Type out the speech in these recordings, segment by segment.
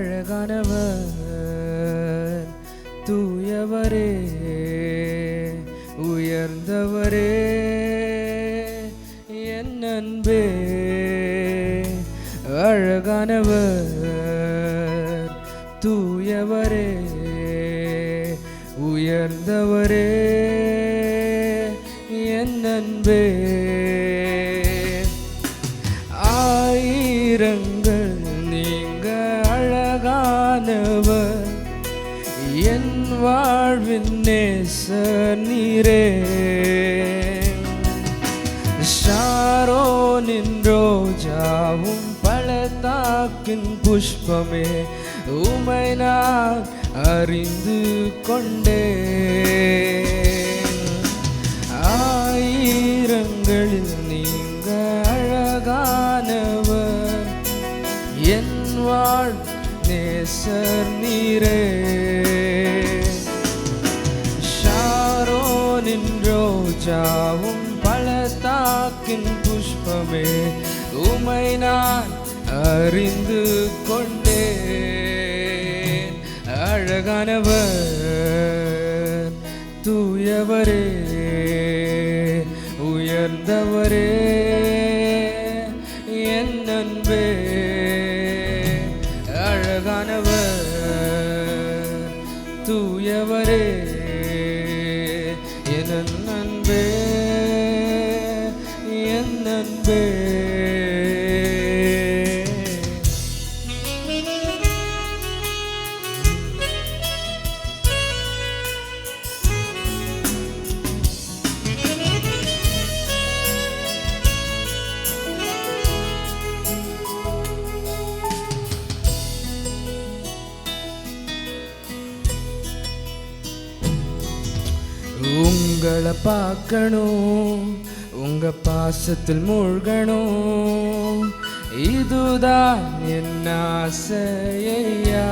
அழகானவர், தூயவரே, உயர்ந்தவரே, என் அன்பே. அழகானவர், தூயவரே, உயர்ந்தவரே, என் அன்பே. ஆயிரங்கள் நீங்க அழகானவர், என் வாழ்வின் நேசர் நீரே. ஷாரோனின் ரோஜாவும் பள்ளத்தாக்கின் புஷ்பமே, உமை நான் அறிந்து கொண்டேன். ஆயிரங்களில் நீங்க அழகானவர், என் வாழ் நேசர் நீரே. ஷாரோனின் ரோஜாவும் பள்ளத்தாக்கின் புஷ்பமே, உமை நான் அறிந்து கொண்டேன். அழகானவர், தூயவரே, உயர்ந்தவரே, என் அன்பே. அழகானவர், தூயவரே, என் அன்பே, என் அன்பே. உங்களை பார்க்கணும், உங்க பாசத்தில் மூழ்கணும், இதுதான் என் ஆசையா.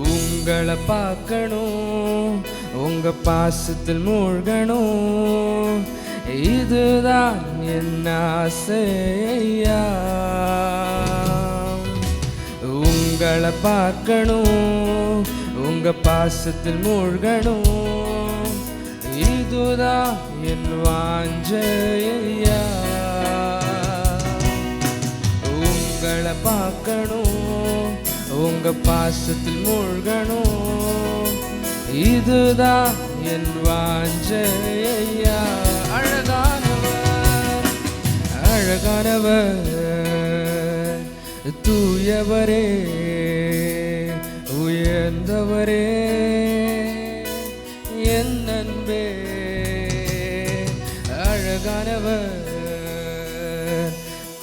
உங்களை பார்க்கணும், உங்க பாசத்தில் மூழ்கணும், இதுதான் என் ஆசையா. உங்களை பார்க்கணும், உங்க பாசத்தில் மூழ்கணும், இதுதான் என் வாஞ்சையா. உங்களை பார்க்கணும், உங்க பாசத்தில் மூழ்கணும், இதுதான் என் வாஞ்சையா. அழகானவர், அழகானவர், தூயவரே, உயர்ந்தவரே, என் அன்பே. அழகானவர்,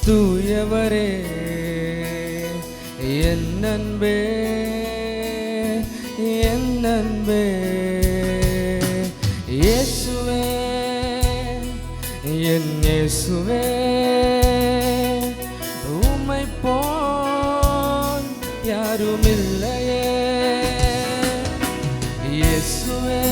தூயவரே, என் அன்பே, என் அன்பே. இயேசுவே, என் இயேசுவே, உம்மை போல் யாரும் இல்லையே. இயேசுவே,